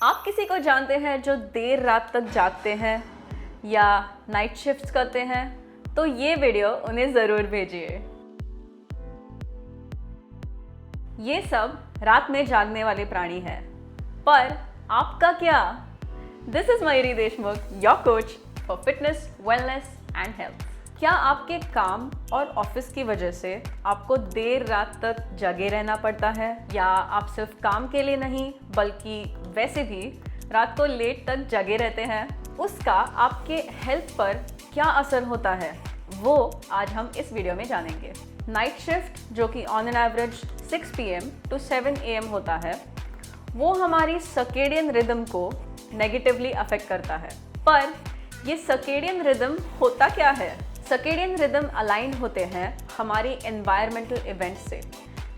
आप किसी को जानते हैं जो देर रात तक जागते हैं या नाइट शिफ्ट्स करते हैं? तो ये वीडियो उन्हें ज़रूर भेजिए। ये सब रात में जागने वाले प्राणी हैं, पर आपका क्या? This is Mayuri Deshmukh, your coach for fitness, wellness and health. क्या आपके काम और ऑफिस की वजह से आपको देर रात तक जगे रहना पड़ता है, या आप सिर्फ काम के लिए नहीं बल्कि वैसे भी रात को लेट तक जगे रहते हैं? उसका आपके हेल्थ पर क्या असर होता है, वो आज हम इस वीडियो में जानेंगे। नाइट शिफ्ट, जो कि on an average 6 PM to 7 AM होता है, वो हमारी सर्केडियन रिदम को नेगेटिवली अफेक्ट करता है। पर ये सर्केडियन रिदम होता क्या है? सर्केडियन रिदम अलाइन होते हैं हमारी एनवायरमेंटल इवेंट्स से,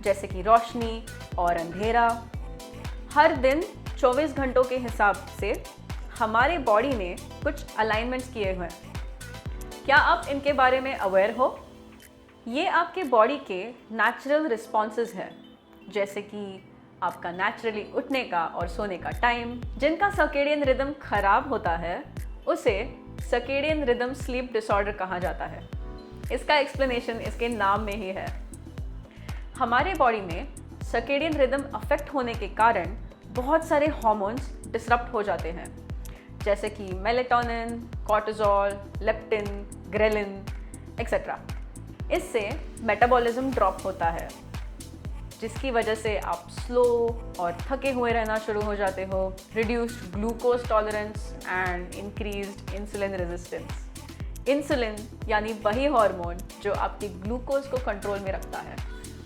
जैसे कि रोशनी और अंधेरा। हर दिन 24 घंटों के हिसाब से हमारे बॉडी ने कुछ अलाइनमेंट्स किए हुए हैं। क्या आप इनके बारे में अवेयर हो? ये आपके बॉडी के नेचुरल रिस्पॉन्सेज हैं, जैसे कि आपका नेचुरली उठने का और सोने का टाइम। जिनका सर्केडियन रिदम खराब होता है उसे सर्केडियन रिदम स्लीप डिसऑर्डर कहा जाता है। इसका एक्सप्लेनेशन इसके नाम में ही है। हमारे बॉडी में सर्केडियन रिदम अफेक्ट होने के कारण बहुत सारे हार्मोन्स डिसरप्ट हो जाते हैं, जैसे कि melatonin, cortisol, leptin, ghrelin etcetera. इससे मेटाबॉलिज्म ड्रॉप होता है, जिसकी वजह से आप स्लो और थके हुए रहना शुरू हो जाते हो, reduced glucose tolerance and increased insulin resistance. Insulin यानी वही हार्मोन जो आपके ग्लूकोज को कंट्रोल में रखता है।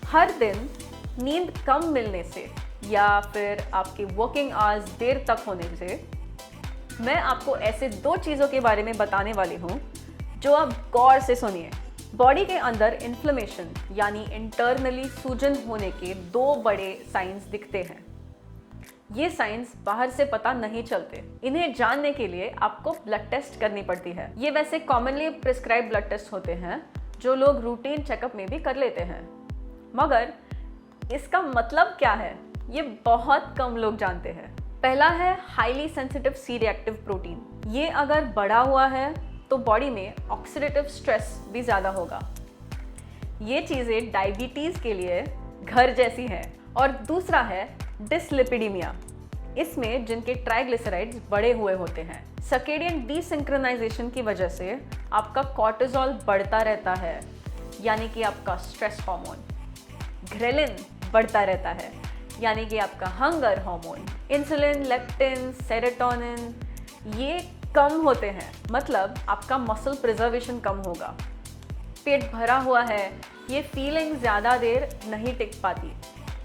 हर दिन नींद कम मिलने से या फिर आपके वर्किंग आवर्स देर तक होने से मैं आपको ऐसे 2 चीज़ों के बारे में बताने वाली हूँ जो आप गौर से सुनिए। बॉडी के अंदर इन्फ्लेमेशन यानी इंटरनली सूजन होने के 2 बड़े साइंस दिखते हैं। ये साइंस बाहर से पता नहीं चलते। इन्हें जानने के लिए आपको ब्लड टेस्ट करनी पड़ती है। ये वैसे कॉमनली प्रिस्क्राइब ब्लड टेस्ट होते हैं जो लोग रूटीन चेकअप में भी कर लेते हैं, मगर इसका मतलब क्या है ये बहुत कम लोग जानते हैं। पहला है highly sensitive C reactive protein. ये अगर बढ़ा हुआ है तो बॉडी में ऑक्सीडेटिव स्ट्रेस भी ज़्यादा होगा। ये चीज़ें डायबिटीज़ के लिए घर जैसी हैं। और दूसरा है डिसलिपिडीमिया। इसमें जिनके ट्राइग्लिसराइड्स बढ़े हुए होते हैं। सर्केडियन डिसिंक्रोनाइजेशन की वजह से आपका कॉर्टिसोल बढ़ता रहता है, यानी कि आपका स्ट्रेस हार्मोन। ग्रेलिन बढ़ता रहता है, यानी कि आपका hunger hormone. Insulin, leptin, serotonin ये कम होते हैं, मतलब आपका मसल प्रिजर्वेशन कम होगा। पेट भरा हुआ है, ये फीलिंग ज़्यादा देर नहीं टिक पाती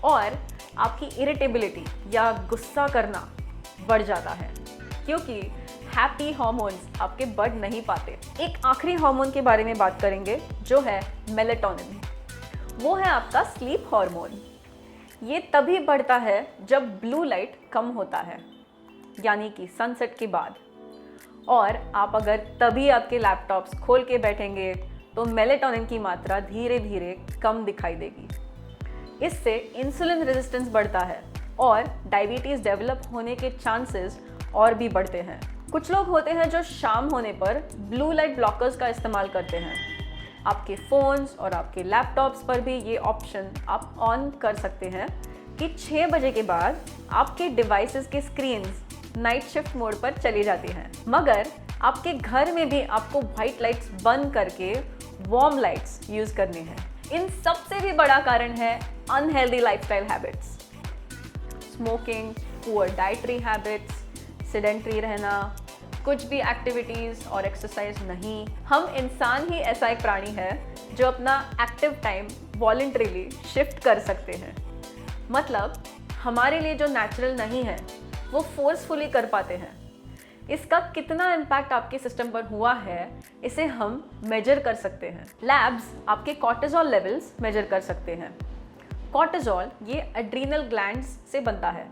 और आपकी इरिटेबिलिटी या गुस्सा करना बढ़ जाता है, क्योंकि हैप्पी हार्मोन्स आपके बढ़ नहीं पाते। एक आखिरी हार्मोन के बारे में बात करेंगे जो है मेलेटोनिन। वो है आपका स्लीप हार्मोन। ये तभी बढ़ता है जब ब्लू लाइट कम होता है, यानी कि सनसेट के बाद। और आप अगर तभी आपके लैपटॉप्स खोल के बैठेंगे तो मेलेटोनिन की मात्रा धीरे धीरे कम दिखाई देगी। इससे इंसुलिन रेजिस्टेंस बढ़ता है और डायबिटीज़ डेवलप होने के चांसेस और भी बढ़ते हैं। कुछ लोग होते हैं जो शाम होने पर ब्लू लाइट ब्लॉकर्स का इस्तेमाल करते हैं। आपके फ़ोन्स और आपके लैपटॉप्स पर भी ये ऑप्शन आप ऑन कर सकते हैं कि 6 बजे के बाद आपके डिवाइसेस की स्क्रीन्स नाइट शिफ्ट मोड पर चली जाती हैं। मगर आपके घर में भी आपको वाइट लाइट्स बंद करके वार्म लाइट्स यूज़ करनी है। इन सबसे भी बड़ा कारण है unhealthy lifestyle habits, smoking, poor dietary habits, sedentary रहना, कुछ भी एक्टिविटीज़ और एक्सरसाइज नहीं। हम इंसान ही ऐसा एक प्राणी है जो अपना एक्टिव टाइम वॉलंटरीली शिफ्ट कर सकते हैं। मतलब हमारे लिए जो नेचुरल नहीं है वो फोर्सफुली कर पाते हैं। इसका कितना इम्पैक्ट आपके सिस्टम पर हुआ है इसे हम मेजर कर सकते हैं। लैब्स आपके कॉर्टिसोल लेवल्स मेजर कर सकते हैं। कॉर्टिसोल ये एड्रीनल ग्लैंड्स से बनता है।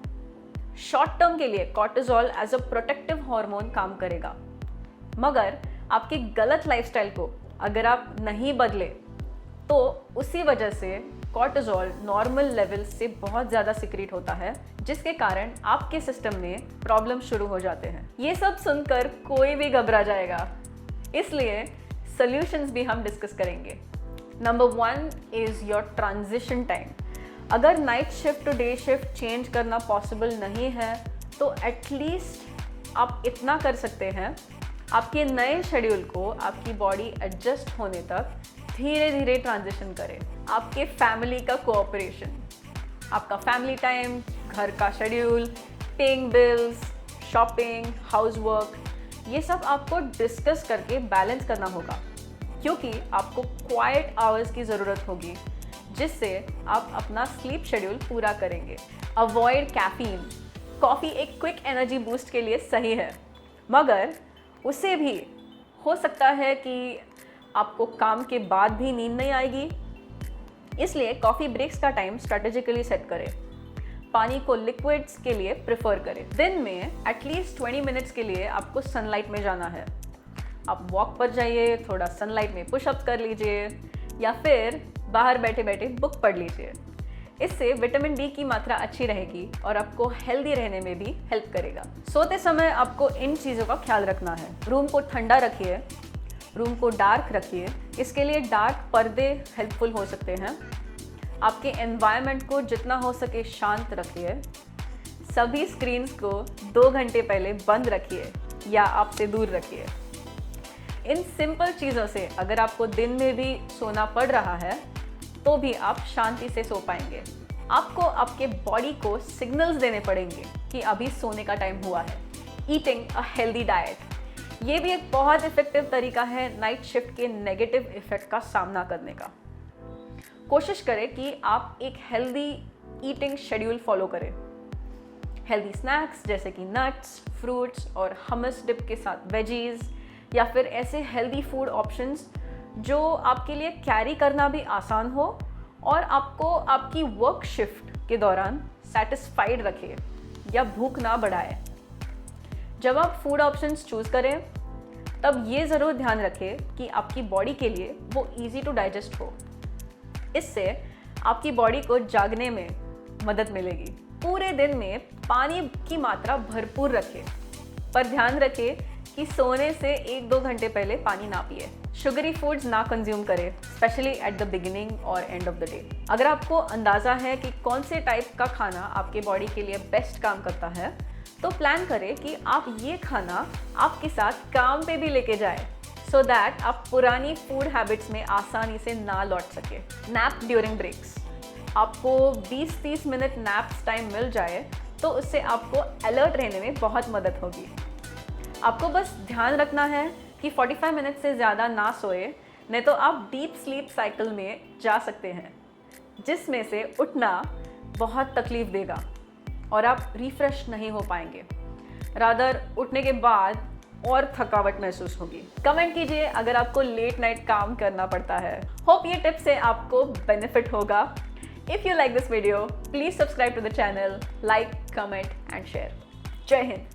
शॉर्ट टर्म के लिए cortisol as a protective hormone काम करेगा, मगर आपकी गलत लाइफस्टाइल को अगर आप नहीं बदले तो उसी वजह से कॉर्टिसोल नॉर्मल लेवल से बहुत ज़्यादा सिक्रीट होता है, जिसके कारण आपके सिस्टम में प्रॉब्लम शुरू हो जाते हैं। ये सब सुनकर कोई भी घबरा जाएगा, इसलिए सॉल्यूशंस भी हम डिस्कस करेंगे। Number 1 is your transition time. अगर night shift to day shift change करना पॉसिबल नहीं है तो एटलीस्ट आप इतना कर सकते हैं, आपके नए शेड्यूल को आपकी बॉडी एडजस्ट होने तक धीरे धीरे ट्रांजिशन करें। आपके फैमिली का कोऑपरेशन, आपका फैमिली टाइम, घर का schedule, paying bills, shopping, house work, ये सब आपको डिस्कस करके बैलेंस करना होगा, क्योंकि आपको क्वाइट आवर्स की ज़रूरत होगी जिससे आप अपना स्लीप शेड्यूल पूरा करेंगे। Avoid caffeine. कॉफ़ी एक क्विक एनर्जी बूस्ट के लिए सही है, मगर उससे भी हो सकता है कि आपको काम के बाद भी नींद नहीं आएगी, इसलिए कॉफ़ी ब्रेक्स का टाइम स्ट्रेटेजिकली सेट करें। पानी को लिक्विड्स के लिए प्रेफर करें। दिन में एटलीस्ट 20 मिनट्स के लिए आपको सनलाइट में जाना है। आप वॉक पर जाइए, थोड़ा सनलाइट में पुशअप्स कर लीजिए या फिर बाहर बैठे बैठे बुक पढ़ लीजिए। इससे विटामिन डी की मात्रा अच्छी रहेगी और आपको हेल्दी रहने में भी हेल्प करेगा। सोते समय आपको इन चीज़ों का ख्याल रखना है। रूम को ठंडा रखिए, रूम को डार्क रखिए। इसके लिए डार्क पर्दे हेल्पफुल हो सकते हैं। आपके एनवायरनमेंट को जितना हो सके शांत रखिए। सभी स्क्रीन्स को 2 घंटे पहले बंद रखिए या आपसे दूर रखिए। इन सिंपल चीज़ों से अगर आपको दिन में भी सोना पड़ रहा है तो भी आप शांति से सो पाएंगे। आपको आपके बॉडी को सिग्नल्स देने पड़ेंगे कि अभी सोने का टाइम हुआ है। ईटिंग अ हेल्दी डाइट, ये भी एक बहुत इफेक्टिव तरीका है नाइट शिफ्ट के नेगेटिव इफेक्ट का सामना करने का। कोशिश करें कि आप एक हेल्दी ईटिंग शेड्यूल फॉलो करें। हेल्दी स्नैक्स जैसे कि नट्स, फ्रूट्स और हमस डिप के साथ वेजीज, या फिर ऐसे हेल्दी फूड ऑप्शंस जो आपके लिए कैरी करना भी आसान हो और आपको आपकी वर्क शिफ्ट के दौरान सेटिस्फाइड रखे या भूख ना बढ़ाए। जब आप फूड ऑप्शंस चूज़ करें तब ये ज़रूर ध्यान रखें कि आपकी बॉडी के लिए वो ईजी टू डाइजेस्ट हो। इससे आपकी बॉडी को जागने में मदद मिलेगी। पूरे दिन में पानी की मात्रा भरपूर रखें, पर ध्यान रखें कि सोने से 1-2 घंटे पहले पानी ना पिए। शुगरी फूड्स ना कंज्यूम करें, स्पेशली एट द बिगिनिंग और एंड ऑफ द डे। अगर आपको अंदाज़ा है कि कौन से टाइप का खाना आपके बॉडी के लिए बेस्ट काम करता है, तो प्लान करें कि आप ये खाना आपके साथ काम पे भी लेके जाए, सो दैट आप पुरानी फूड हैबिट्स में आसानी से ना लौट सके। नैप ड्यूरिंग ब्रेक्स, आपको 20-30 मिनट नैप्स टाइम मिल जाए तो उससे आपको अलर्ट रहने में बहुत मदद होगी। आपको बस ध्यान रखना है कि 45 मिनट से ज़्यादा ना सोए, नहीं तो आप डीप स्लीप साइकिल में जा सकते हैं, जिसमें से उठना बहुत तकलीफ देगा और आप रिफ्रेश नहीं हो पाएंगे। रादर उठने के बाद और थकावट महसूस होगी। कमेंट कीजिए अगर आपको लेट नाइट काम करना पड़ता है। होप ये टिप से आपको बेनिफिट होगा। If you like this video, please subscribe to the channel, like, comment and share. जय हिंद।